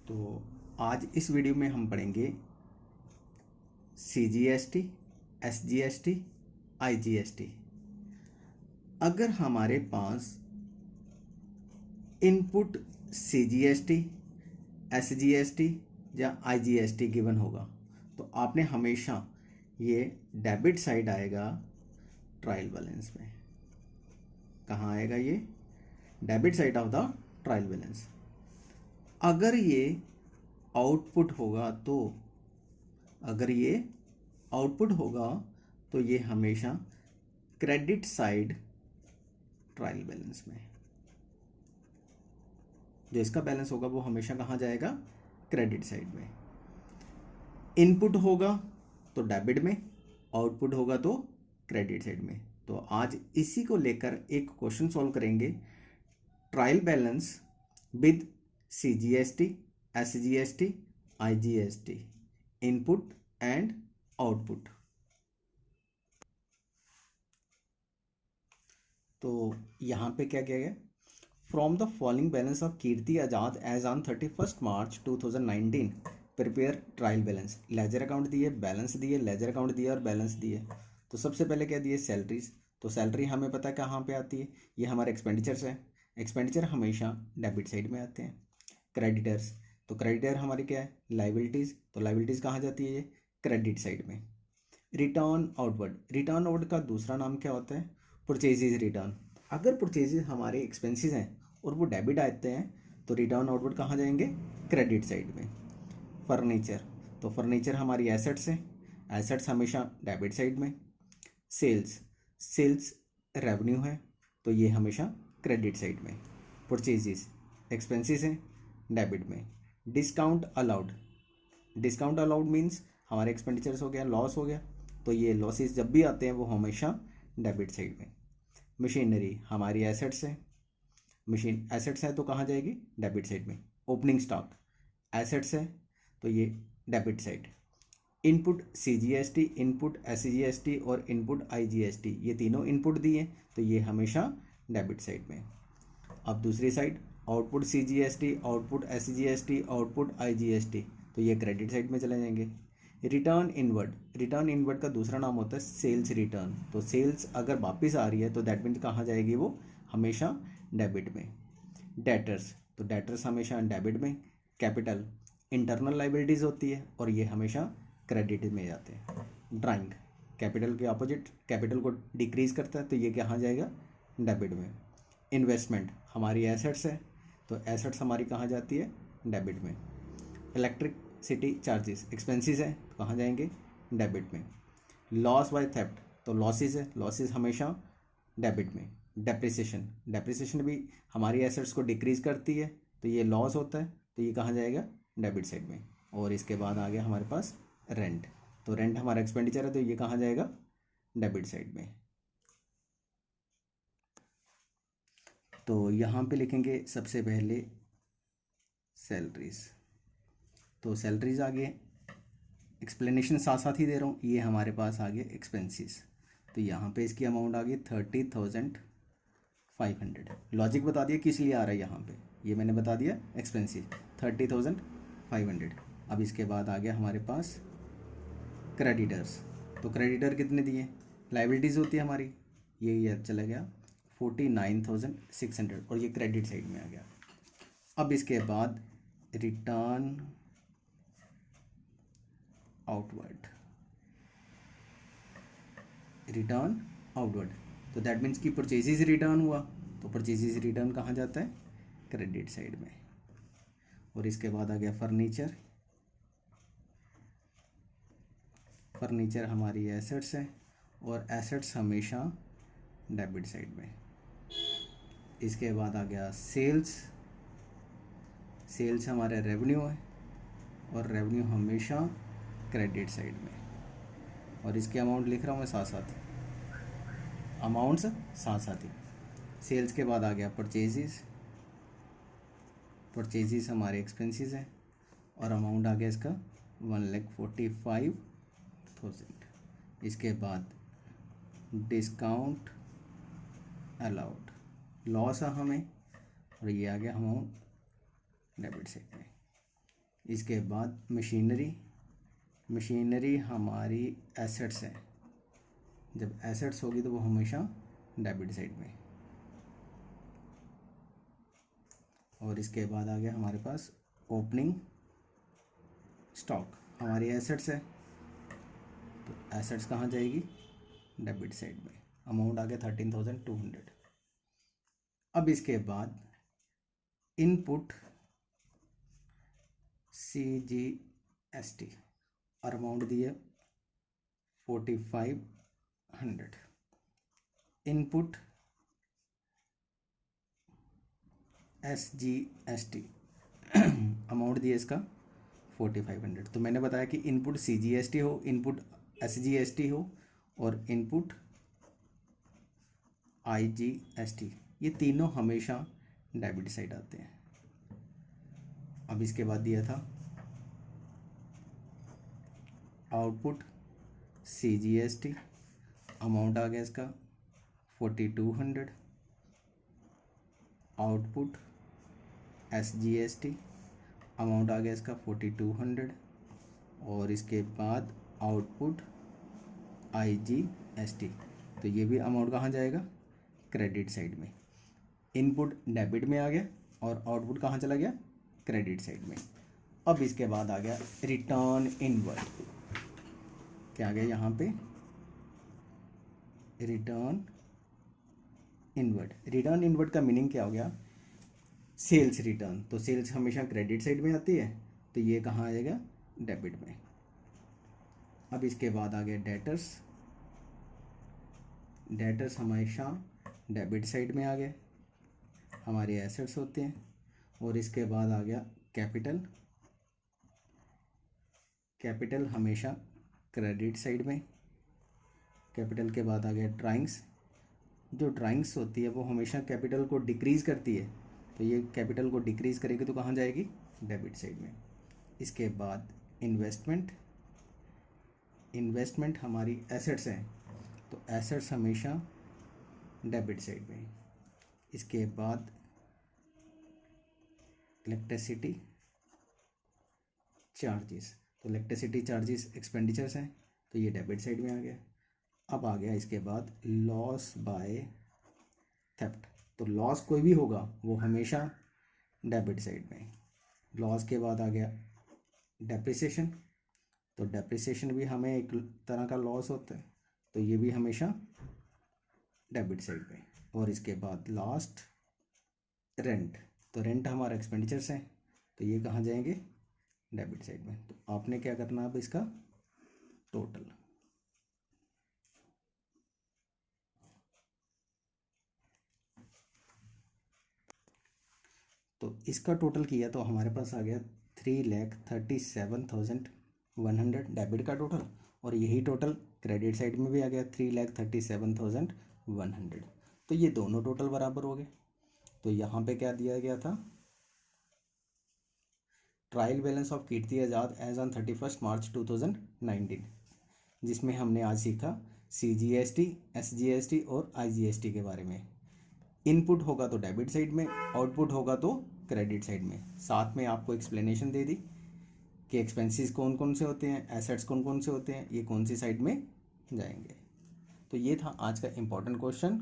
तो आज इस वीडियो में हम पढ़ेंगे CGST, SGST, IGST। अगर हमारे पास इनपुट CGST, SGST या IGST गिवन होगा तो आपने हमेशा ये डेबिट साइड आएगा ट्रायल बैलेंस में। कहाँ आएगा ये? Debit side of the trial balance. अगर ये आउटपुट होगा तो ये हमेशा क्रेडिट साइड ट्रायल बैलेंस में। जो इसका बैलेंस होगा वो हमेशा कहाँ जाएगा? क्रेडिट साइड में। इनपुट होगा तो डेबिट में, आउटपुट होगा तो क्रेडिट साइड में। तो आज इसी को लेकर एक क्वेश्चन सॉल्व करेंगे, trial balance with CGST, SGST, IGST, input and output. तो यहाँ पे क्या किया गया? From the following balance of Kirti Azad as on 31 March 2019 prepare trial balance. Ledger account दिए, बैलेंस दिए, लेजर अकाउंट दिया और बैलेंस दिए। तो सबसे पहले क्या दिए? सैलरीज। तो सैलरी हमें पता है कहाँ पे आती है, ये हमारे एक्सपेंडिचर्स है। एक्सपेंडिचर हमेशा डेबिट साइड में आते हैं। क्रेडिटर्स, तो क्रेडिटर हमारी क्या है? लाइबिलिटीज़। तो लाइबिलिटीज़ कहाँ जाती है? ये क्रेडिट साइड में। रिटर्न आउटवर्ड, रिटर्न आउटवर्ड का दूसरा नाम क्या होता है? Purchases return. अगर परचेजेज हमारे एक्सपेंसेस हैं और वो डेबिट आते हैं तो रिटर्न आउटवर्ड कहाँ जाएंगे? क्रेडिट साइड में। फर्नीचर, तो फर्नीचर हमारी एसेट्स हैं, एसेट्स हमेशा डेबिट साइड में। सेल्स, सेल्स रेवेन्यू है तो ये हमेशा क्रेडिट साइड में। परचेजेस एक्सपेंसेस हैं, डेबिट में। Discount allowed, discount allowed means हमारे एक्सपेंडिचर्स हो गया, लॉस हो गया, तो ये लॉसेस जब भी आते हैं वो हमेशा डेबिट साइड में। मशीनरी हमारी एसेट्स है, मशीन एसेट्स है तो कहाँ जाएगी? डेबिट साइड में। ओपनिंग स्टॉक एसेट्स है तो ये debit side. Input CGST, input SGST और इनपुट IGST, ये तीनों इनपुट दिए तो ये हमेशा डेबिट साइड में। अब दूसरी side output CGST, output SGST, output IGST, तो ये क्रेडिट साइड में चले जाएंगे। रिटर्न इनवर्ड, रिटर्न इनवर्ड का दूसरा नाम होता है सेल्स रिटर्न। तो सेल्स अगर वापस आ रही है तो दैट मीन्स कहाँ जाएगी? वो हमेशा डेबिट में। डेटर्स, तो डेटर्स हमेशा डेबिट में। कैपिटल इंटरनल लाइबिलिटीज़ होती है और ये हमेशा क्रेडिट में जाते हैं। ड्राइंग कैपिटल के ऑपोजिट, कैपिटल को डिक्रीज करता है तो ये कहाँ जाएगा? डेबिट में। इन्वेस्टमेंट हमारी एसेट्स है तो एसेट्स हमारी कहाँ जाती है? डेबिट में। इलेक्ट्रिसिटी चार्जेस एक्सपेंसेस है तो कहाँ जाएंगे? डेबिट में। लॉस बाय थेफ्ट, तो लॉसेस है, लॉसेस हमेशा डेबिट में। डेप्रिसिएशन, डेप्रिसिएशन भी हमारी एसेट्स को डिक्रीज करती है तो ये लॉस होता है तो ये कहाँ जाएगा? डेबिट साइड में। और इसके बाद आ गया हमारे पास रेंट, तो रेंट हमारा एक्सपेंडिचर है तो ये कहाँ जाएगा? डेबिट साइड में। तो यहाँ पे लिखेंगे सबसे पहले सैलरीज, तो सैलरीज आ गए, एक्सप्लेनेशन साथ साथ ही दे रहा हूँ। ये हमारे पास आ गए एक्सपेंसेस, तो यहाँ पे इसकी अमाउंट आ गई 30,500। लॉजिक बता दिया किस लिए आ रहा है यहाँ पे, ये मैंने बता दिया एक्सपेंसिव 30,500। अब इसके बाद आ गया हमारे पास क्रेडिटर्स, तो क्रेडिटर कितने दिए? लाइबिलिटीज़ होती है हमारी, ये चला गया 49,600 और ये क्रेडिट साइड में आ गया। अब इसके बाद रिटर्न आउटवर्ड, रिटर्न आउटवर्ड, तो दैट मीन्स कि परचेजेज रिटर्न हुआ तो परचेजेज रिटर्न कहाँ जाता है? क्रेडिट साइड में। और इसके बाद आ गया फर्नीचर, फर्नीचर हमारी एसेट्स है और एसेट्स हमेशा डेबिट साइड में। इसके बाद आ गया सेल्स, सेल्स हमारा रेवेन्यू है और रेवेन्यू हमेशा क्रेडिट साइड में। और इसके अमाउंट लिख रहा हूँ मैं साथ साथ, अमाउंट्स साथ साथ ही। सेल्स के बाद आ गया परचेजेस, परचेजेस हमारे एक्सपेंसेस है और अमाउंट आ गया इसका 1,45,000। इसके बाद डिस्काउंट अलाउड, लॉस है हमें और ये आ गया अमाउंट डेबिट साइड में। इसके बाद मशीनरी, मशीनरी हमारी एसेट्स है, जब एसेट्स होगी तो वो हमेशा डेबिट साइड में। और इसके बाद आ गया हमारे पास ओपनिंग स्टॉक, हमारी एसेट्स है तो एसेट्स कहाँ जाएगी, डेबिट साइड में। अमाउंट आ गया 13,200। अब इसके बाद इनपुट CGST और अमाउंट दी है 4,500। इनपुट SGST अमाउंट दिया इसका 4,500। तो मैंने बताया कि इनपुट CGST हो, इनपुट SGST हो और इनपुट IGST, ये तीनों हमेशा डेबिट साइड आते हैं। अब इसके बाद दिया था आउटपुट CGST, अमाउंट आ गया इसका 4,200। आउटपुट SGST, अमाउंट आ गया इसका 4,200। और इसके बाद आउटपुट IGST, तो ये भी अमाउंट कहाँ जाएगा, क्रेडिट साइड में। इनपुट डेबिट में आ गया और आउटपुट कहाँ चला गया, क्रेडिट साइड में। अब इसके बाद आ गया रिटर्न इनवर्ड, क्या आ गया यहाँ पे, रिटर्न इनवर्ड। रिटर्न इनवर्ड का मीनिंग क्या हो गया, सेल्स रिटर्न। तो सेल्स हमेशा क्रेडिट साइड में आती है तो ये कहाँ आएगा, डेबिट में। अब इसके बाद आ गया डेटर्स, डेटर्स हमेशा डेबिट साइड में आ गए, हमारे एसेट्स होते हैं। और इसके बाद आ गया कैपिटल, कैपिटल हमेशा क्रेडिट साइड में। कैपिटल के बाद आ गया ड्राइंग्स, जो ड्राइंग्स होती है वो हमेशा कैपिटल को डिक्रीज़ करती है, तो ये कैपिटल को डिक्रीज़ करेगी तो कहाँ जाएगी, डेबिट साइड में। इसके बाद इन्वेस्टमेंट, इन्वेस्टमेंट हमारी एसेट्स हैं तो एसेट्स हमेशा डेबिट साइड में। इसके बाद इलेक्ट्रिसिटी चार्जेस, तो इलेक्ट्रिसिटी चार्जेस एक्सपेंडिचर्स हैं तो ये डेबिट साइड में आ गया। अब आ गया इसके बाद लॉस बाय थेफ्ट, तो लॉस कोई भी होगा वो हमेशा डेबिट साइड में। लॉस के बाद आ गया डेप्रिसिएशन, तो डेप्रिसिएशन भी हमें एक तरह का लॉस होता है तो ये भी हमेशा डेबिट साइड में। और इसके बाद लास्ट रेंट, तो रेंट हमारा एक्सपेंडिचर्स हैं तो ये कहाँ जाएंगे, डेबिट साइड में। तो आपने क्या करना है अब इसका टोटल, तो इसका टोटल किया तो हमारे पास आ गया 3,37,100 डेबिट का टोटल, और यही टोटल क्रेडिट साइड में भी आ गया 3,37,100। तो ये दोनों टोटल बराबर हो गए। तो यहाँ पे क्या दिया गया था, trial balance of Kirti Azad as on 31 March 2019, जिसमें हमने आज सीखा CGST, SGST और IGST के बारे में। इनपुट होगा तो डेबिट साइड में, आउटपुट होगा तो क्रेडिट साइड में। साथ में आपको एक्सप्लेनेशन दे दी कि एक्सपेंसेस कौन कौन से होते हैं, एसेट्स कौन कौन से होते हैं, ये कौन सी साइड में जाएंगे। तो ये था आज का इम्पोर्टेंट क्वेश्चन।